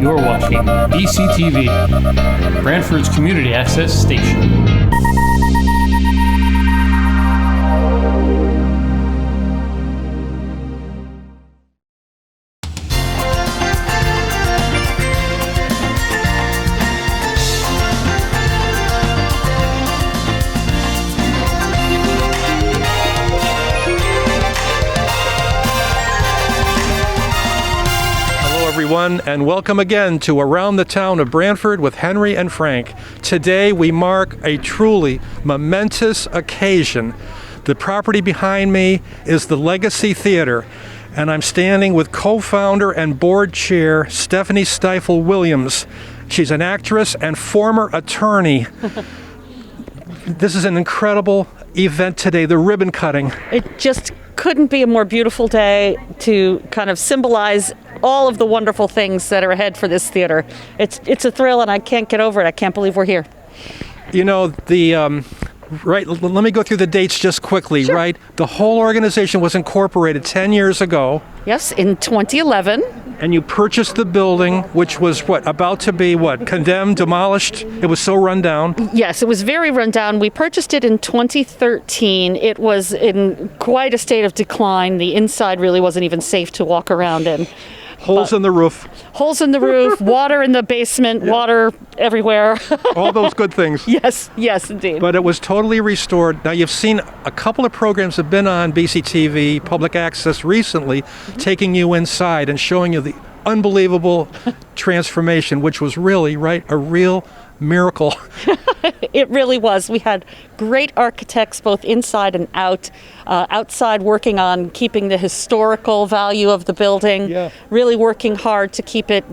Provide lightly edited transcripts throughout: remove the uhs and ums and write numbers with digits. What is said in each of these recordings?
You're watching BCTV, Branford's community access station. Everyone, and welcome again to Around the Town of Branford with Henry and Frank. Today we mark a truly momentous occasion. The property behind me is the Legacy Theater, and I'm standing with co-founder and board chair Stephanie Stifle Williams. She's an actress and former attorney. This is an incredible event today, the ribbon cutting. It just couldn't be a more beautiful day to kind of symbolize all of the wonderful things that are ahead for this theater. It's a thrill, and I can't get over it. I can't believe we're here. You know, right, let me go through the dates just quickly, Sure. right? The whole organization was incorporated 10 years ago. Yes, in 2011. And you purchased the building, which was about to be condemned, demolished? It was so run down. Yes, it was very run down. We purchased it in 2013. It was in quite a state of decline. The inside really wasn't even safe to walk around in. Holes in the roof. Holes in the roof, water in the basement, water everywhere. All those good things. Yes, indeed. But it was totally restored. Now, you've seen a couple of programs have been on BCTV, Public Access recently, taking you inside and showing you the unbelievable transformation, which was really, a real miracle. It really was. We had great architects both inside and out. Outside working on keeping the historical value of the building, really working hard to keep it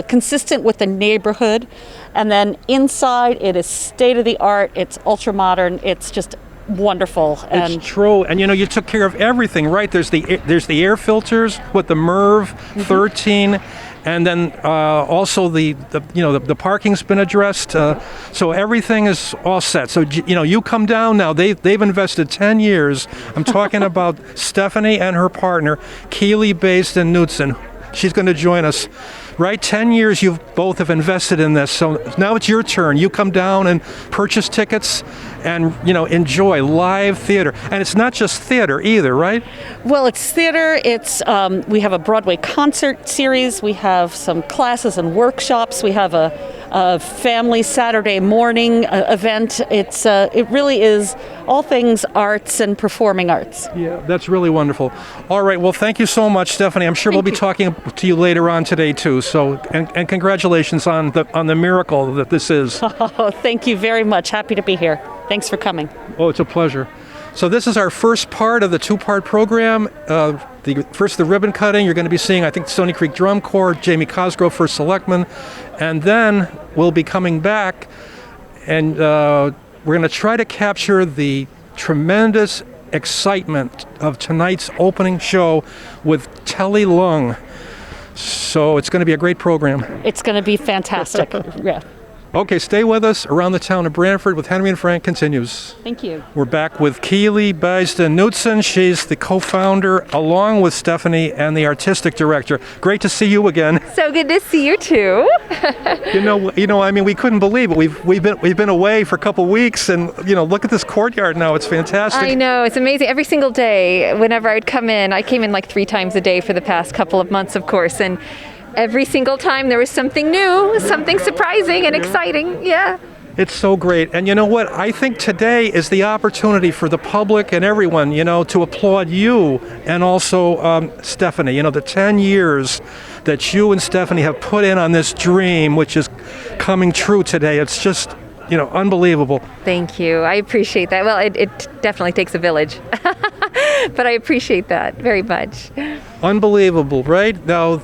consistent with the neighborhood. And then inside, it is state-of-the-art, it's ultra-modern, it's just wonderful. It's true. And you took care of everything, right? There's the air filters with the MERV 13. And then also the parking's been addressed, so everything is all set. So you come down now. They've invested 10 years. I'm talking about Stephanie and her partner, Keeley based in Knutson. She's going to join us. Right, 10 years you both have invested in this. So now it's your turn. You come down and purchase tickets and, enjoy live theater. And it's not just theater either, right? Well, it's theater. It's we have a Broadway concert series. We have some classes and workshops. We have a family Saturday morning event. It really is all things arts and performing arts. Yeah, that's really wonderful. All right, well, thank you so much, Stephanie. I'm sure we'll be talking to you later on today too. So, and congratulations on the miracle that this is. Oh, thank you very much. Happy to be here. Thanks for coming. Oh, it's a pleasure. So this is our first part of the two-part program. The ribbon cutting. You're going to be seeing, I think, Stony Creek Drum Corps, Jamie Cosgrove, First Selectman, and then we'll be coming back, and we're going to try to capture the tremendous excitement of tonight's opening show with Telly Lung. So it's going to be a great program. It's going to be fantastic. Yeah. Okay, stay with us. Around the Town of Branford with Henry and Frank continues. Thank you. We're back with Keeley Knutson. She's the co-founder, along with Stephanie, and the artistic director. Great to see you again. So good to see you too. We couldn't believe it. We've been away for a couple weeks, and look at this courtyard now. It's fantastic. I know, it's amazing. Every single day, whenever I'd come in, I came in like 3 times a day for the past couple of months, of course, and every single time there was something new, something surprising and exciting. Yeah. It's so great. And you know what? I think today is the opportunity for the public and everyone, to applaud you and also Stephanie. The 10 years that you and Stephanie have put in on this dream, which is coming true today. It's just, unbelievable. Thank you. I appreciate that. Well, it definitely takes a village. But I appreciate that very much. Unbelievable, right? Now,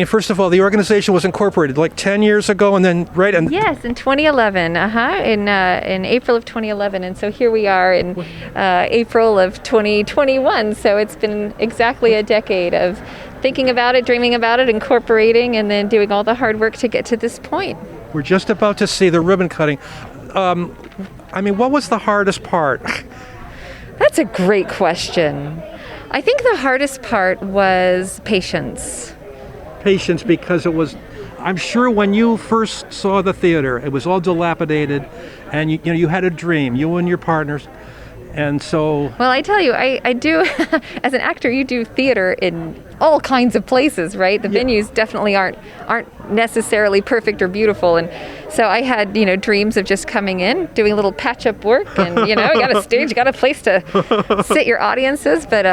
first of all, the organization was incorporated like 10 years ago, and then, right? And yes, in 2011, in April of 2011, and so here we are in April of 2021. So it's been exactly a decade of thinking about it, dreaming about it, incorporating, and then doing all the hard work to get to this point. We're just about to see the ribbon cutting. What was the hardest part? That's a great question. I think the hardest part was patience. patience because I'm sure when you first saw the theater, it was all dilapidated, and you had a dream, you and your partners, and so. Well, I tell you, I do, as an actor, you do theater in all kinds of places, right? The venues definitely aren't necessarily perfect or beautiful, and so I had dreams of just coming in, doing a little patch-up work, and you got a stage, got a place to sit your audiences. But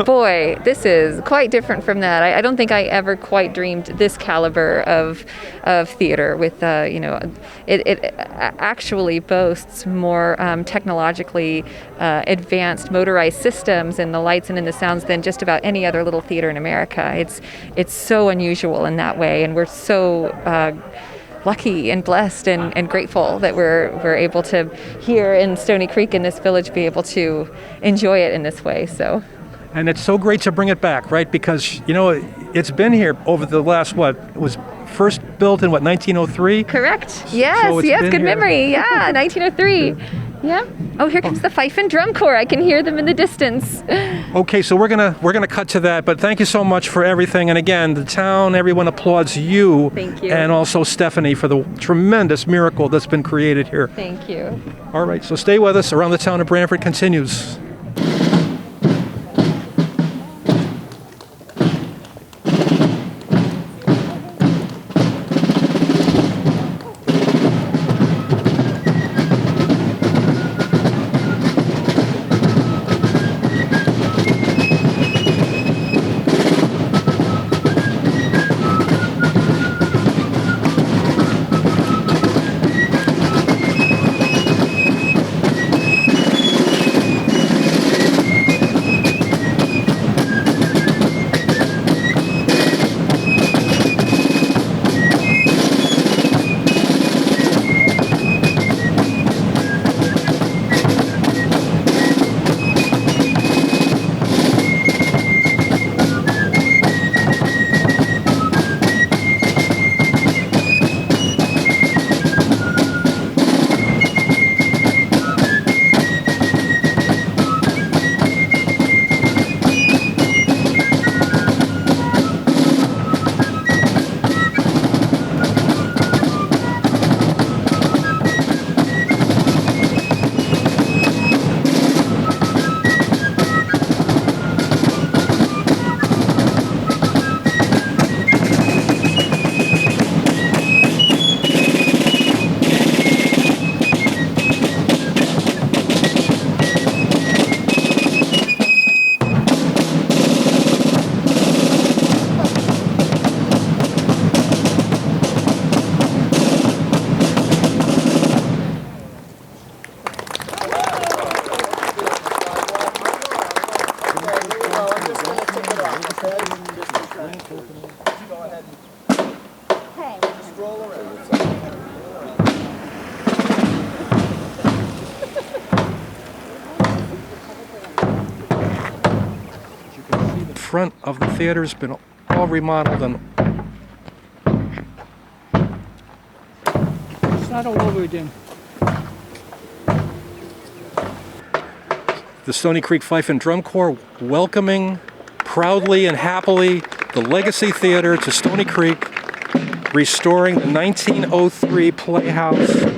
boy, this is quite different from that. I don't think I ever quite dreamed this caliber of theater. With it actually boasts more technologically advanced motorized systems in the lights and in the sounds than just about any other little theater in America. It's so unusual in that way, and we're so lucky and blessed and grateful that we're able to here in Stony Creek in this village be able to enjoy it in this way. So. And it's so great to bring it back, right? Because it's been here over the last it was first built in 1903. Correct. Yes. So yes. Good memory. Yeah. 1903. Yeah. Oh, here comes the fife and drum corps. I can hear them in the distance. Okay, so we're gonna cut to that. But thank you so much for everything. And again, the town, everyone applauds you. Thank you. And also Stephanie for the tremendous miracle that's been created here. Thank you. All right, so stay with us. Around the Town of Branford continues. Front of the theater's been all remodeled, and it's not all over again. the Stony Creek Fife and Drum Corps welcoming proudly and happily the Legacy Theater to Stony Creek, restoring the 1903 Playhouse.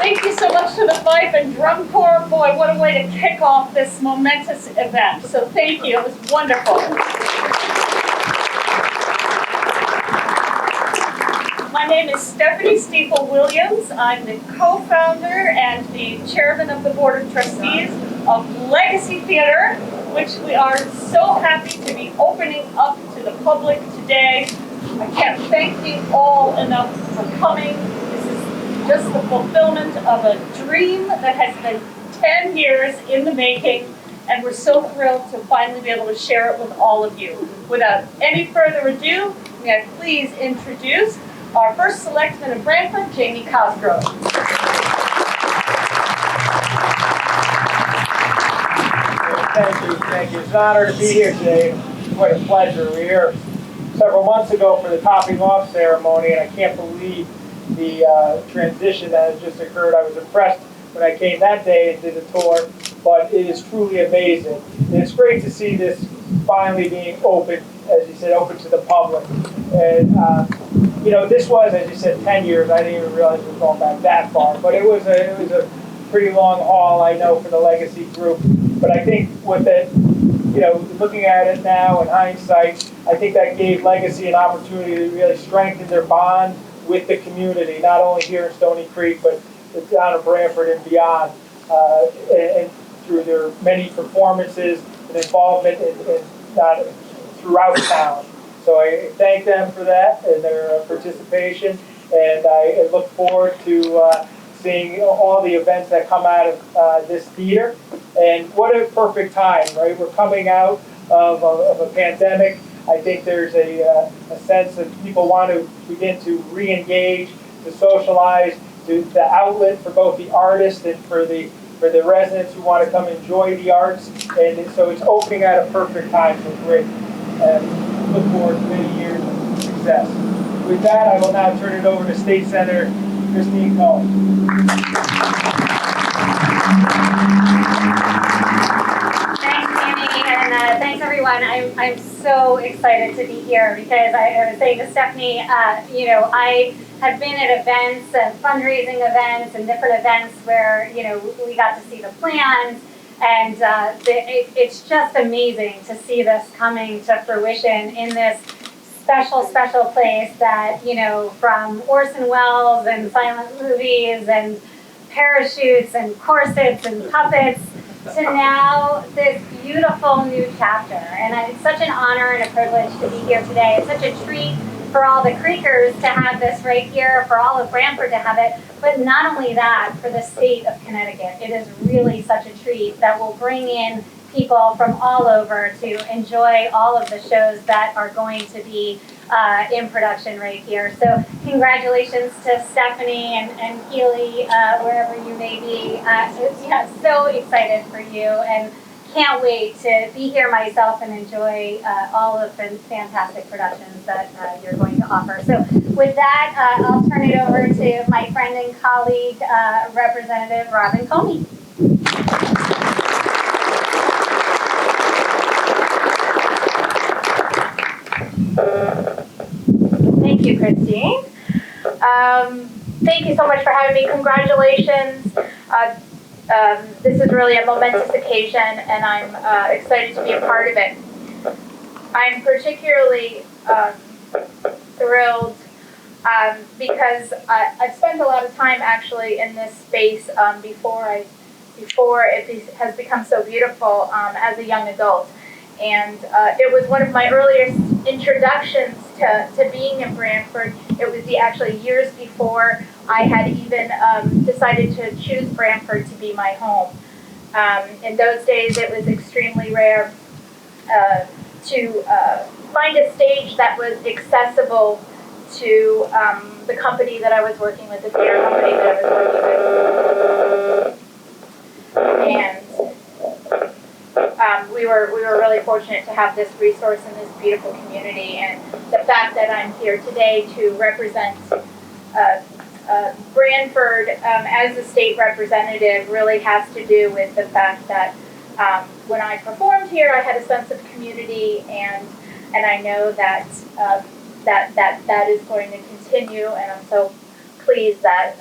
Thank you so much to the Fife and Drum Corps. Boy, what a way to kick off this momentous event. So thank you, it was wonderful. My name is Stephanie Steeple-Williams. I'm the co-founder and the chairman of the Board of Trustees of Legacy Theater, which we are so happy to be opening up to the public today. I can't thank you all enough for coming. This is just the fulfillment of a dream that has been 10 years in the making, and we're so thrilled to finally be able to share it with all of you. Without any further ado, may I please introduce our first selectman of Branford, Jamie Cosgrove. Thank you. It's an honor to be here today. It's quite a pleasure. We were here several months ago for the topping off ceremony, and I can't believe the transition that has just occurred. I was impressed when I came that day and did the tour, but it is truly amazing. And it's great to see this finally being open, as you said, open to the public. And you know, this was, as you said, 10 years. I didn't even realize we were going back that far, but it was a pretty long haul, I know, for the Legacy group. But I think with it, you know, looking at it now in hindsight, I think that gave Legacy an opportunity to really strengthen their bond with the community, not only here in Stony Creek, but down in Branford and beyond, and through their many performances and involvement throughout town. So I thank them for that and their participation, and I look forward to seeing all the events that come out of this theater. And what a perfect time, right? We're coming out of a pandemic. I think there's a sense that people want to begin to re-engage, to socialize, to the outlet for both the artists and for the residents who want to come enjoy the arts. And so it's opening at a perfect time, so great. And look forward to many years of success. With that, I will now turn it over to State Senator Christine Cohen. Thanks, Tammy, and thanks everyone. I'm so excited to be here because I was saying to Stephanie, you know, I have been at events and fundraising events and different events where, you know, we got to see the plans, and it's just amazing to see this coming to fruition in this special place that, you know, from Orson Welles and silent movies and parachutes and corsets and puppets to now this beautiful new chapter. And it's such an honor and a privilege to be here today. It's such a treat for all the Creekers to have this right here, for all of Branford to have it, but not only that, for the state of Connecticut. It is really such a treat that will bring in people from all over to enjoy all of the shows that are going to be in production right here. So congratulations to Stephanie and Keeley, wherever you may be. Yeah, so excited for you and can't wait to be here myself and enjoy all of the fantastic productions that you're going to offer. So with that, I'll turn it over to my friend and colleague, Representative Robin Comey. Thank you, Christine. Thank you so much for having me. Congratulations. This is really a momentous occasion, and I'm excited to be a part of it. I'm particularly thrilled because I've spent a lot of time actually in this space before it has become so beautiful as a young adult. And it was one of my earliest introductions to being in Branford. It was actually years before I had even decided to choose Branford to be my home. In those days, it was extremely rare to find a stage that was accessible to the company that I was working with, the theater company that I was working with. And we were really fortunate to have this resource in this beautiful community, and the fact that I'm here today to represent Branford as a state representative really has to do with the fact that when I performed here, I had a sense of community, and I know that that is going to continue, and I'm so pleased that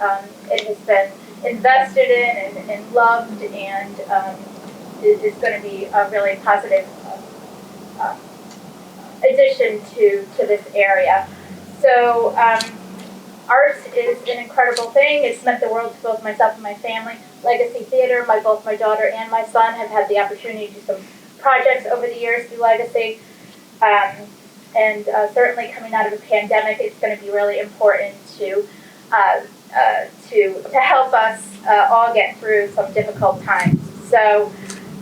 it has been invested in and loved, and is going to be a really positive addition to this area. So art is an incredible thing. It's meant the world to both myself and my family. Legacy Theater, both my daughter and my son have had the opportunity to do some projects over the years through Legacy. And certainly coming out of a pandemic, it's going to be really important to help us all get through some difficult times. So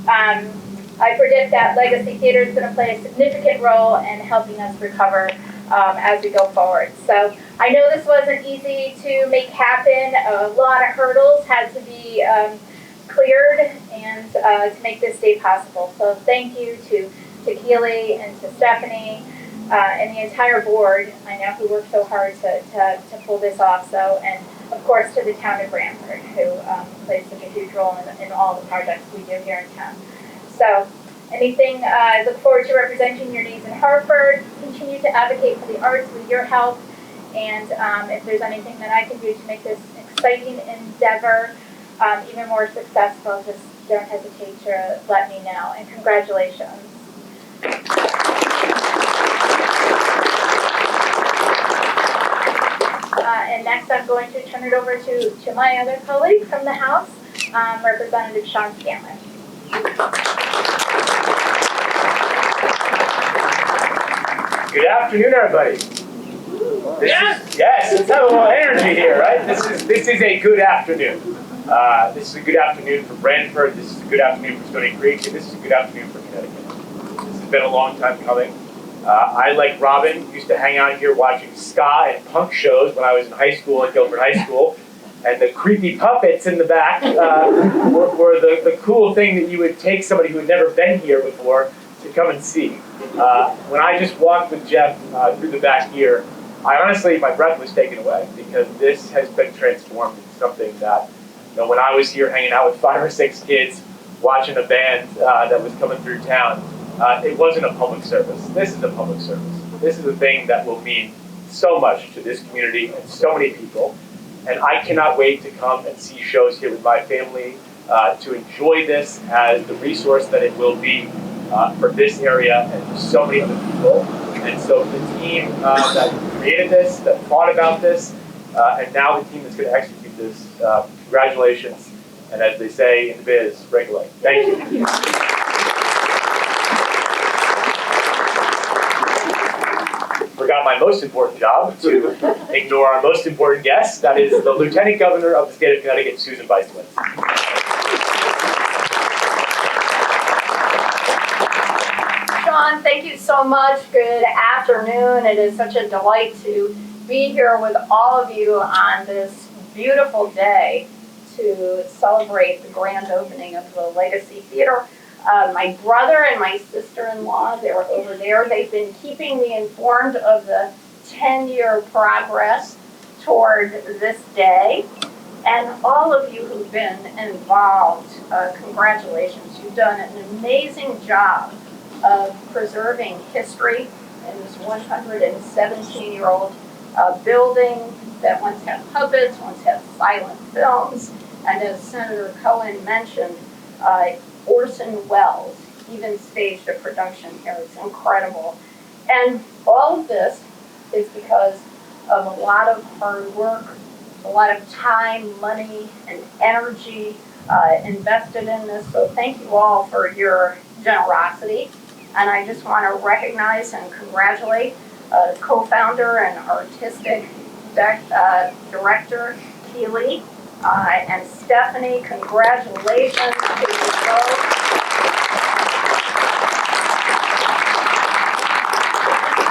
I predict that Legacy Theater is going to play a significant role in helping us recover as we go forward. So I know this wasn't easy to make happen. A lot of hurdles had to be cleared and to make this day possible. So thank you to Keeley and to Stephanie and the entire board, I know, who worked so hard to pull this off. So, and of course to the town of Branford, who plays such a huge role in all the projects we do here in town. So I look forward to representing your needs in Hartford, continue to advocate for the arts with your help, and if there's anything that I can do to make this exciting endeavor even more successful, just don't hesitate to let me know, and congratulations. And next I'm going to turn it over to my other colleague from the House, Representative Sean Scanlon. Good afternoon, everybody. Yes, let's have a little energy here, right? This is a good afternoon. This is a good afternoon for Branford. This is a good afternoon for Stony Creek, and this is a good afternoon for Connecticut. This has been a long time coming. I, like Robin, used to hang out here watching ska and punk shows when I was in high school at Guilford High School, and the creepy puppets in the back were the cool thing that you would take somebody who had never been here before to come and see. When I just walked with Jeff through the back here, my breath was taken away, because this has been transformed into something that, when I was here hanging out with 5 or 6 kids, watching a band that was coming through town, it wasn't a public service. This is a public service. This is a thing that will mean so much to this community and so many people. And I cannot wait to come and see shows here with my family, to enjoy this as the resource that it will be for this area and for so many other people. And so the team that created this, that thought about this, and now the team that's going to execute this, congratulations. And as they say in the biz, regulate. Thank you. forgot my most important job to ignore our most important guest. That is the Lieutenant Governor of the state of Connecticut, Susan Byste-Wentz. Sean, thank you so much. Good afternoon. It is such a delight to be here with all of you on this beautiful day to celebrate the grand opening of the Legacy Theater. My brother and my sister-in-law, they're over there. They've been keeping me informed of the 10-year progress toward this day. And all of you who've been involved, congratulations. You've done an amazing job of preserving history in this 117-year-old building that once had puppets, once had silent films, and as Senator Cohen mentioned, Orson Welles even staged a production here. It's incredible. And all of this is because of a lot of hard work, a lot of time, money, and energy invested in this. So thank you all for your generosity. And I just want to recognize and congratulate co-founder and artistic director, Keeley, and Stephanie. Congratulations to you both.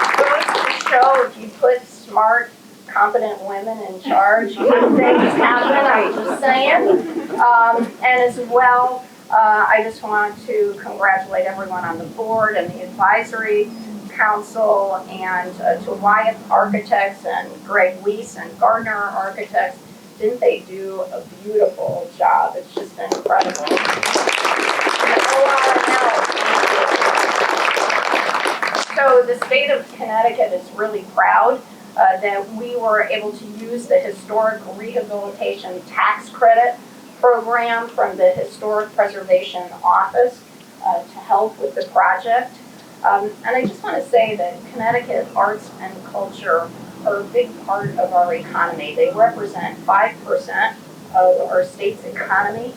It goes to show if you put smart, competent women in charge, good things happen, I'm just saying. And as well, I just want to congratulate everyone on the board and the advisory council, and to Wyeth Architects and Greg Weiss and Gardner Architects. Didn't they do a beautiful job? It's just been incredible. And ORNL. So the state of Connecticut is really proud that we were able to use the Historic Rehabilitation Tax Credit program from the Historic Preservation Office to help with the project. And I just want to say that Connecticut arts and culture are a big part of our economy. They represent 5% of our state's economy,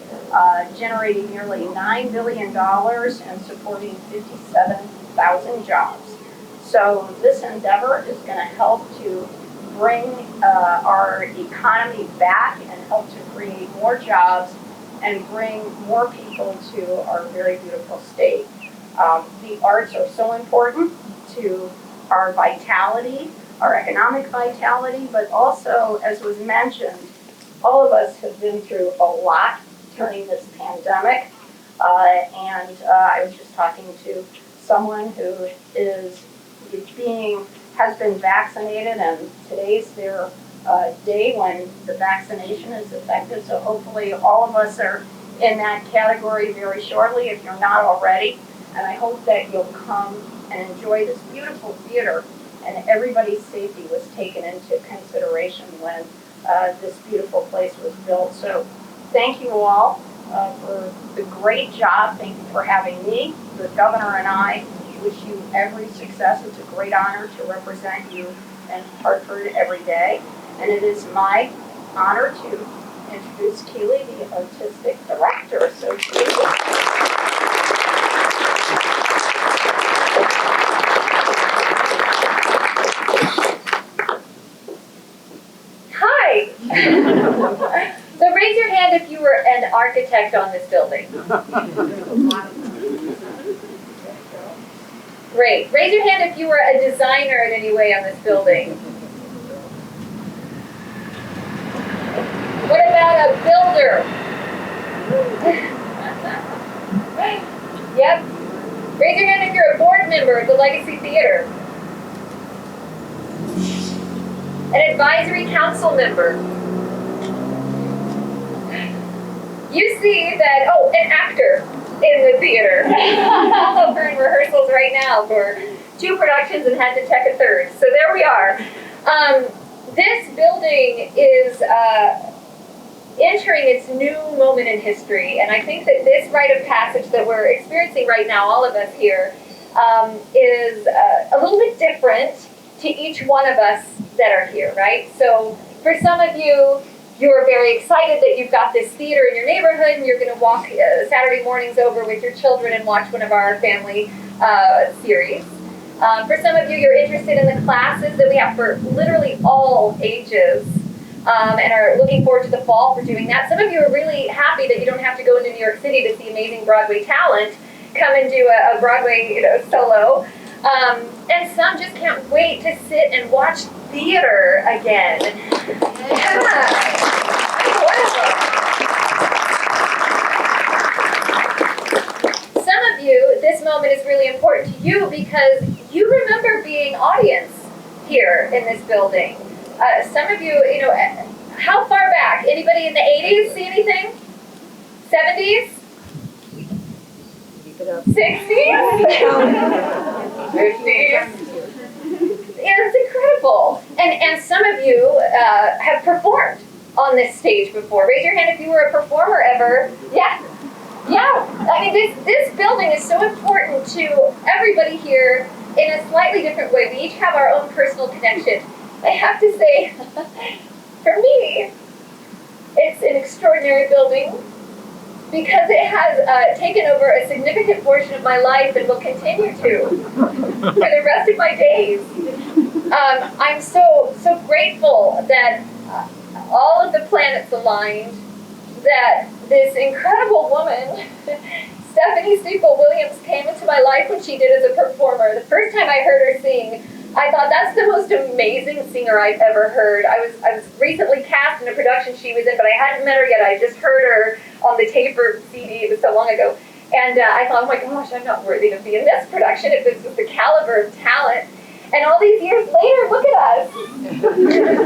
generating nearly $9 billion and supporting 57,000 jobs. So this endeavor is going to help to bring our economy back and help to create more jobs and bring more people to our very beautiful state. The arts are so important to our vitality, our economic vitality, but also, as was mentioned, all of us have been through a lot during this pandemic. And I was just talking to someone who has been vaccinated, and today's their day when the vaccination is effective. So hopefully all of us are in that category very shortly, if you're not already. And I hope that you'll come and enjoy this beautiful theater, and everybody's safety was taken into consideration when this beautiful place was built. So thank you all for the great job. Thank you for having me. The governor and I wish you every success. It's a great honor to represent you in Hartford every day. And it is my honor to introduce Keeley, the artistic director. So Keeley. Hi. So raise your hand if you were an architect on this building. Great. Raise your hand if you were a designer in any way on this building. What about a builder? Yep. Raise your hand if you're a board member of the Legacy Theater. An advisory council member. You see that, an actor in the theater. We're in rehearsals right now for 2 productions and had to check a 3rd. So there we are. This building is entering its new moment in history, and I think that this rite of passage that we're experiencing right now, all of us here, is a little bit different to each one of us that are here, right? So for some of you, you're very excited that you've got this theater in your neighborhood and you're going to walk Saturday mornings over with your children and watch one of our family series. For some of you, you're interested in the classes that we have for literally all ages, and are looking forward to the fall for doing that. Some of you are really happy that you don't have to go into New York City to see amazing Broadway talent come and do a Broadway, solo. And some just can't wait to sit and watch theater again. Yeah. Some of you, this moment is really important to you because you remember being audience here in this building. Some of you, how far back? Anybody in the 80s see anything? 70s? 60s? 50s? It's incredible. And some of you have performed on this stage before. Raise your hand if you were a performer ever. Yeah. Yeah. I mean, this building is so important to everybody here in a slightly different way. We each have our own personal connection. I have to say, for me, it's an extraordinary building because it has taken over a significant portion of my life and will continue to for the rest of my days. I'm so grateful that all of the planets aligned, that this incredible woman, Stephanie Steeple-Williams, came into my life when she did as a performer. The first time I heard her sing, I thought that's the most amazing singer I've ever heard. I was recently cast in a production she was in, but I hadn't met her yet. I just heard her on the tape or CD. It was so long ago. And I thought, oh my gosh, I'm not worthy to be in this production if this was the caliber of talent. And all these years later, look at us.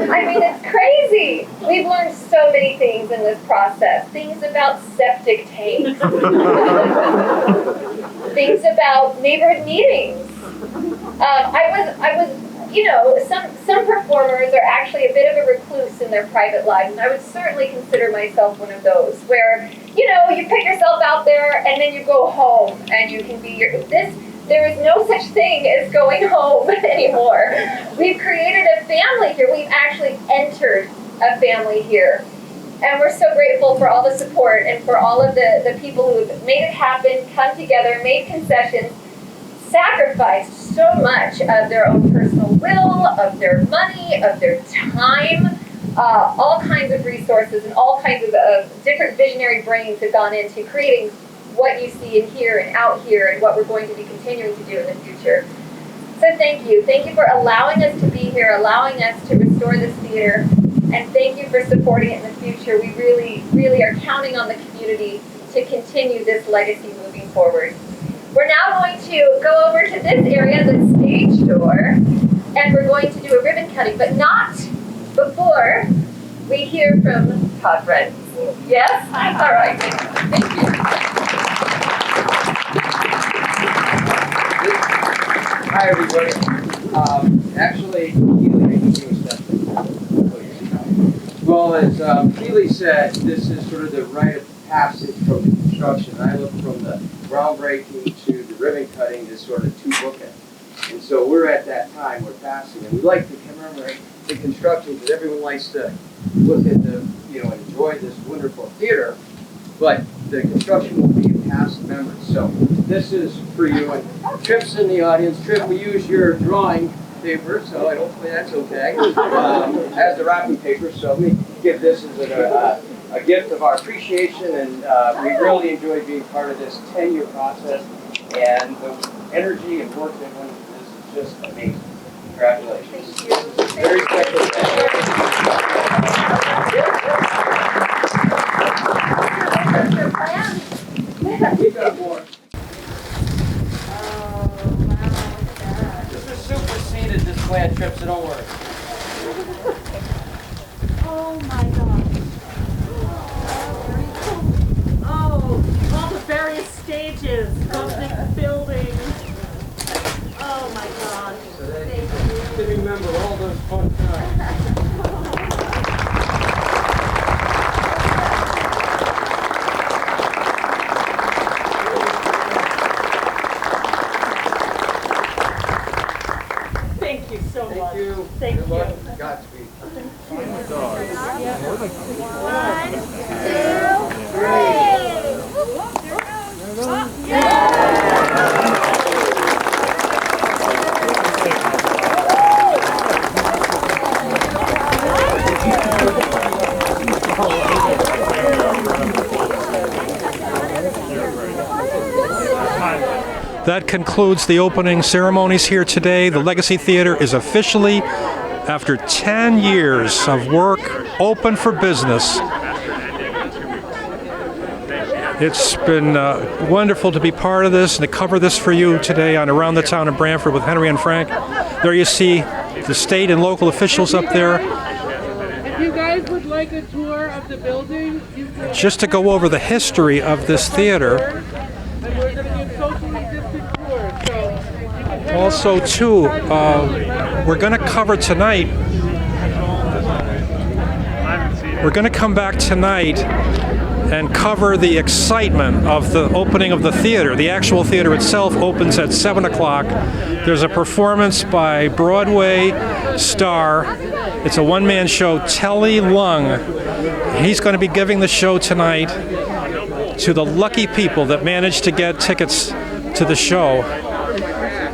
I mean, it's crazy. We've learned so many things in this process. Things about septic tanks. Things about neighborhood meetings. I was, some performers are actually a bit of a recluse in their private lives, and I would certainly consider myself one of those, where, you put yourself out there and then you go home and you can be there is no such thing as going home anymore. We've created a family here. We've actually entered a family here. And we're so grateful for all the support and for all of the people who have made it happen, come together, made concessions, sacrificed so much of their own personal will, of their money, of their time, all kinds of resources and all kinds of different visionary brains have gone into creating what you see in here and out here and what we're going to be continuing to do in the future. So thank you. Thank you for allowing us to be here, allowing us to restore this theater, and thank you for supporting it in the future. We really, really are counting on the community to continue this legacy moving forward. We're now going to go over to this area, the stage door, and we're going to do a ribbon cutting, but not before we hear from Todd Brent. Yes? All right. Thank you. Hi, everybody. Actually, Keeley introduced that. Well, as Keeley said, this is sort of the rite of passage from the construction. I look from the groundbreaking to the ribbon cutting as sort of two bookends. And so we're at that time, we're passing. And we like to commemorate the construction because everyone likes to look at the, enjoy this wonderful theater. But the construction will be a past memory. So this is for you. And Tripp's in the audience. Tripp, we use your drawing paper, so hopefully that's okay. As the wrapping paper, so let me give this as a gift of our appreciation. And we really enjoy being part of this 10-year process. And the energy and work that went into this is just amazing. Congratulations. Thank you. It's a very special We got more. Oh, wow, look at that. This was superseded this plan, Trip, so don't worry. Oh my gosh. Oh, all the various stages of the building. Oh my gosh. So that you can remember all those fun times. Thank you so much. Thank you. Thank Good you. luck. Godspeed. That concludes the opening ceremonies here today. The Legacy Theater is officially, after 10 years of work, open for business. It's been wonderful to be part of this and to cover this for you today on Around the Town of Branford with Henry and Frank. There you see the state and local officials up there. If you guys would like a tour of the building, just to go over the history of this theater. And we're going to give socially distant tours. So you can head Also, too, we're going to cover tonight. We're going to come back tonight and cover the excitement of the opening of the theater. The actual theater itself opens at 7 o'clock. There's a performance by Broadway star. It's a one-man show, Telly Lung. He's going to be giving the show tonight to the lucky people that managed to get tickets to the show.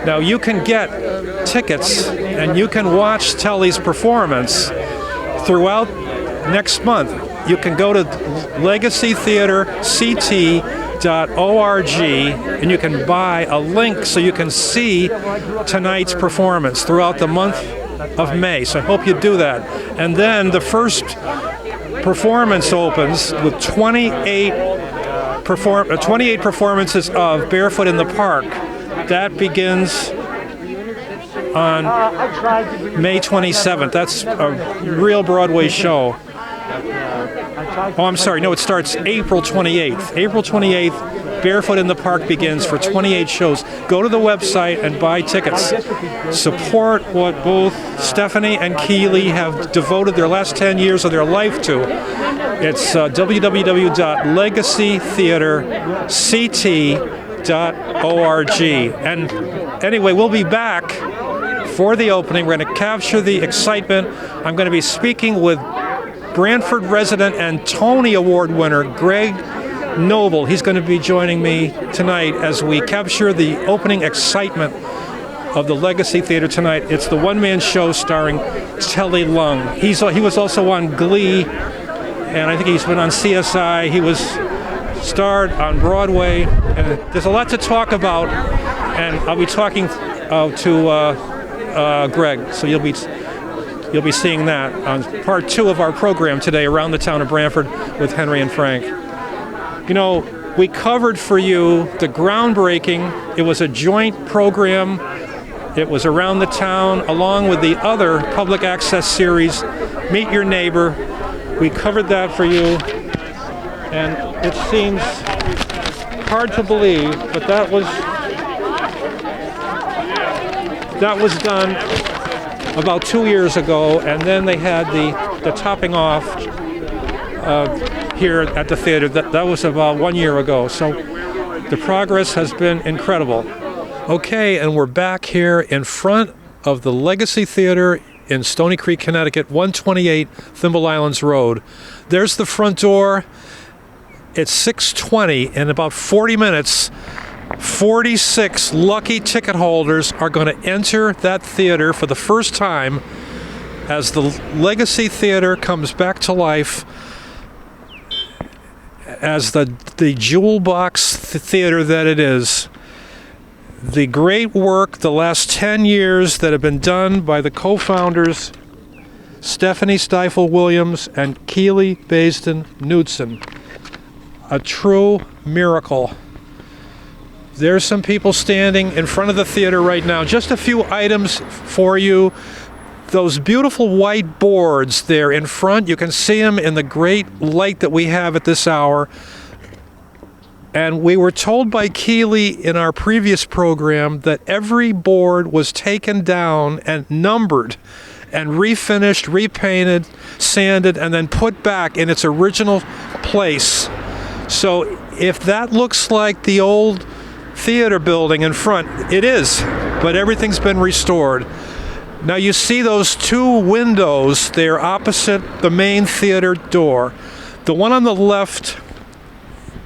Now, you can get tickets and you can watch Telly's performance throughout next month. You can go to legacytheaterct.org and you can buy a link so you can see tonight's performance throughout the month of May. So I hope you do that. And then the first performance opens with 28 performances of Barefoot in the Park. That begins on May 27th. That's a real Broadway show. Oh, I'm sorry. No, it starts April 28th. April 28th, Barefoot in the Park begins for 28 shows. Go to the website and buy tickets. Support what both Stephanie and Keeley have devoted their last 10 years of their life to. It's www.legacytheaterct.org. And anyway, we'll be back for the opening. We're going to capture the excitement. I'm going to be speaking with Branford resident and Tony Award winner Greg Noble. He's going to be joining me tonight as we capture the opening excitement of the Legacy Theater tonight. It's the one-man show starring Telly Lung. He was also on Glee, and I think he's been on CSI. He was starred on Broadway, and there's a lot to talk about, and I'll be talking to Greg, so you'll be seeing that on part 2 of our program today, Around the Town of Branford with Henry and Frank. You know, we covered for you the groundbreaking. It was a joint program. It was Around the Town, along with the other public access series, Meet Your Neighbor. We covered that for you, and it seems hard to believe, but that was done about 2 years ago, and then they had the topping off here at the theater. That was about 1 year ago. So the progress has been incredible. Okay, and we're back here in front of the Legacy Theater in Stony Creek, Connecticut, 128 Thimble Islands Road. There's the front door. It's 6:20. In about 40 minutes, 46 lucky ticket holders are going to enter that theater for the first time as the Legacy Theater comes back to life as the jewel box theater that it is. The great work the last 10 years that have been done by the co-founders Stephanie Stiefel-Williams and Keeley Baisden-Knudsen. A true miracle. There's some people standing in front of the theater right now. Just a few items for you. Those beautiful white boards there in front, you can see them in the great light that we have at this hour. And we were told by Keeley in our previous program that every board was taken down and numbered and refinished, repainted, sanded, and then put back in its original place. So if that looks like the old theater building in front, it is, but everything's been restored. Now you see those 2 windows there opposite the main theater door. The one on the left,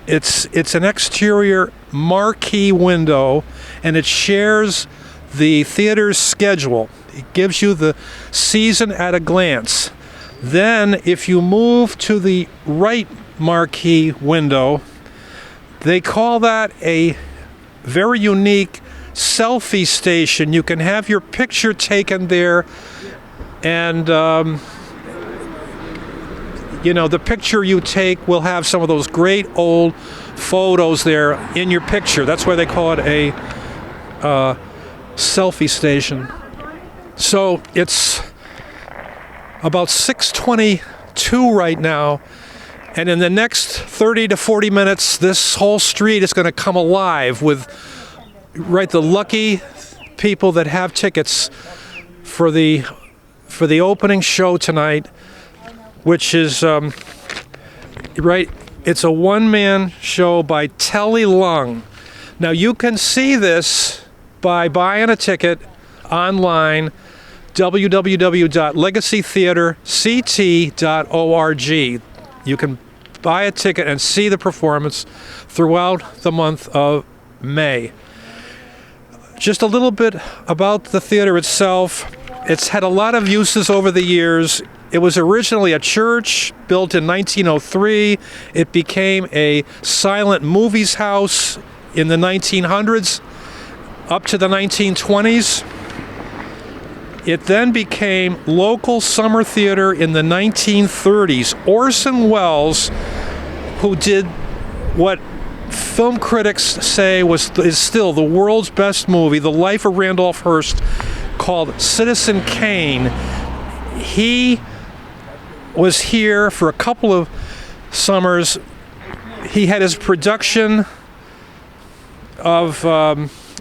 it's an exterior marquee window, and it shares the theater's schedule. It gives you the season at a glance. Then if you move to the right marquee window, they call that a very unique selfie station. You can have your picture taken there, and the picture you take will have some of those great old photos there in your picture. That's why they call it a selfie station. So it's about 6:22 right now, and in the next 30 to 40 minutes, this whole street is going to come alive with the lucky people that have tickets for the opening show tonight, which is it's a one-man show by Telly Lung. Now you can see this by buying a ticket online, www.legacytheaterct.org. You can buy a ticket and see the performance throughout the month of May. Just a little bit about the theater itself. It's had a lot of uses over the years. It was originally a church built in 1903. It became a silent movies house in the 1900s up to the 1920s. It then became local summer theater in the 1930s. Orson Welles, who did what film critics say is still the world's best movie, The Life of Randolph Hearst, called Citizen Kane. He was here for a couple of summers. He had his production of,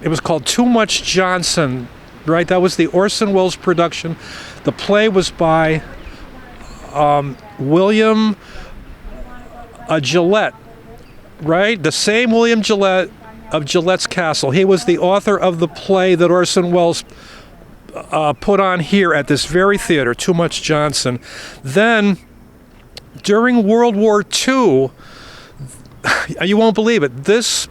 it was called Too Much Johnson, right? That was the Orson Welles production. The play was by William Gillette, right? The same William Gillette of Gillette's Castle. He was the author of the play that Orson Welles put on here at this very theater, Too Much Johnson. Then, during World War II, you won't believe it, this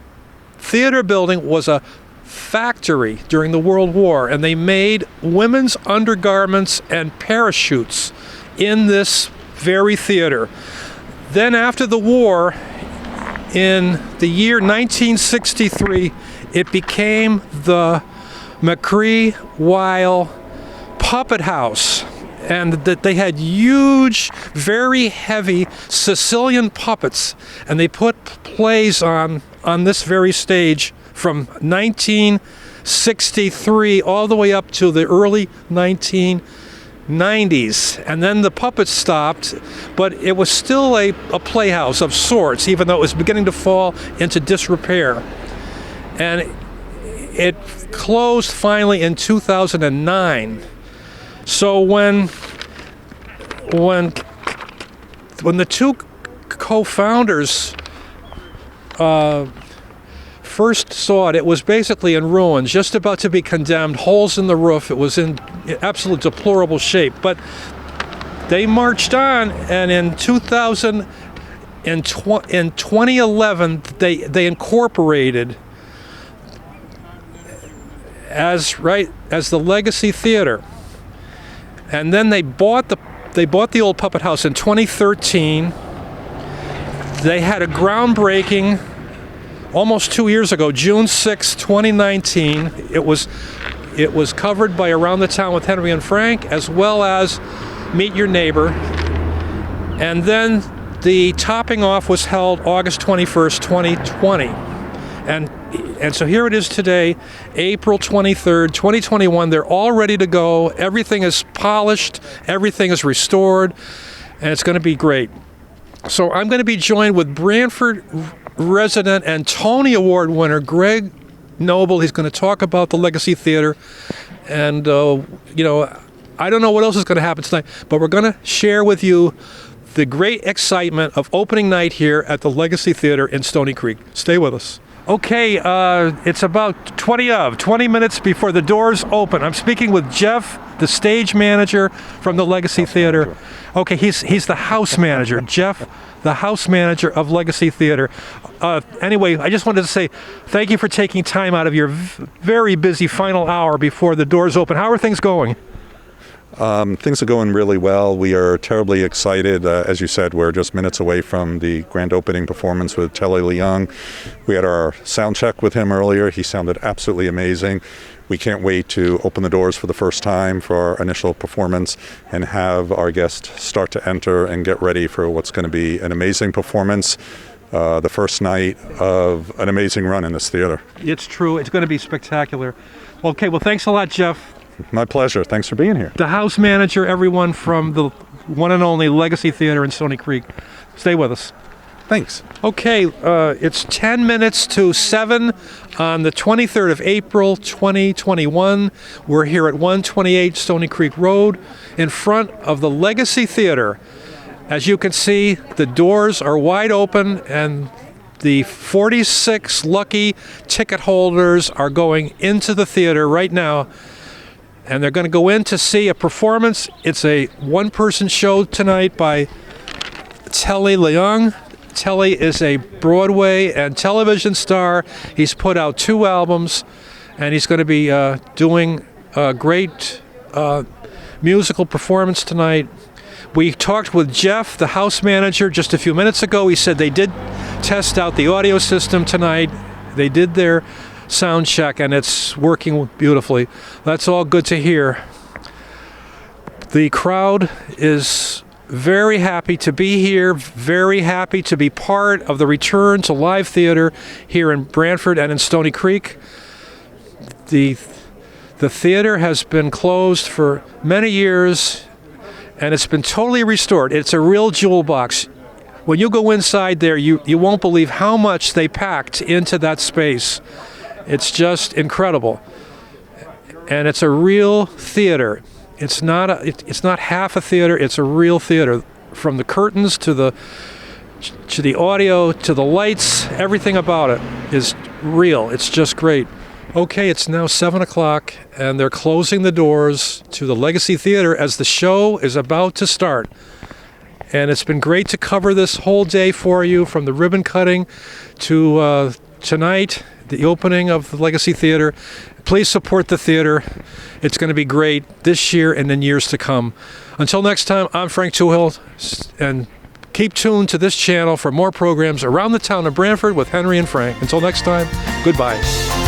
theater building was a factory during the World War, and they made women's undergarments and parachutes in this very theater. Then after the war, in the year 1963, it became the McCree-Weil Puppet House, and that they had huge, very heavy Sicilian puppets, and they put plays on this very stage from 1963 all the way up to the early 1990s. And then the puppets stopped, but it was still a playhouse of sorts, even though it was beginning to fall into disrepair. And it closed finally in 2009. So when the two co-founders first saw it, it was basically in ruins, just about to be condemned, holes in the roof. It was in absolute deplorable shape. But they marched on, and in 2011, they incorporated as the Legacy Theater. And then they bought the old puppet house in 2013. They had a groundbreaking almost 2 years ago, June 6, 2019. It was covered by Around the Town with Henry and Frank, as well as Meet Your Neighbor. And then the topping off was held August 21st, 2020. And so here it is today, April 23rd, 2021. They're all ready to go. Everything is polished. Everything is restored. And it's going to be great. So I'm going to be joined with Branford resident and Tony Award winner Greg Noble. He's going to talk about the Legacy Theater. And, I don't know what else is going to happen tonight, but we're going to share with you the great excitement of opening night here at the Legacy Theater in Stony Creek. Stay with us. Okay, it's about 20 minutes before the doors open. I'm speaking with Jeff, the stage manager from the Legacy Theater. Okay, he's the house manager. Jeff, the house manager of Legacy Theater. Anyway, I just wanted to say thank you for taking time out of your very busy final hour before the doors open. How are things going? Things are going really well. We are terribly excited. As you said, we're just minutes away from the grand opening performance with Telly Leung. We had our sound check with him earlier. He sounded absolutely amazing. We can't wait to open the doors for the first time for our initial performance and have our guests start to enter and get ready for what's going to be an amazing performance. The first night of an amazing run in this theater. It's true. It's going to be spectacular. Okay, well, thanks a lot, Jeff. My pleasure. Thanks for being here. The house manager, everyone from the one and only Legacy Theater in Stony Creek. Stay with us. Thanks. Okay, it's 10 minutes to 7 on the 23rd of April, 2021. We're here at 128 Stony Creek Road in front of the Legacy Theater. As you can see, the doors are wide open and the 46 lucky ticket holders are going into the theater right now. And they're going to go in to see a performance. It's a one-person show tonight by Telly Leung. Telly is a Broadway and television star. He's put out 2 albums, and he's going to be doing a great musical performance tonight. We talked with Jeff, the house manager, just a few minutes ago. He said they did test out the audio system tonight. They did their sound check, and it's working beautifully. That's all good to hear. The crowd is very happy to be here, very happy to be part of the return to live theater here in Branford and in Stony Creek. The theater has been closed for many years, and it's been totally restored. It's a real jewel box. When you go inside there, you won't believe how much they packed into that space. It's just incredible. And it's a real theater. It's not half a theater, it's a real theater. From the curtains to the audio to the lights, everything about it is real. It's just great. Okay, it's now 7 o'clock and they're closing the doors to the Legacy Theater as the show is about to start. And it's been great to cover this whole day for you, from the ribbon cutting to tonight, the opening of the Legacy Theater. Please support the theater. It's going to be great this year and in years to come. Until next time, I'm Frank Tuhill, and keep tuned to this channel for more programs around the town of Branford with Henry and Frank. Until next time, goodbye.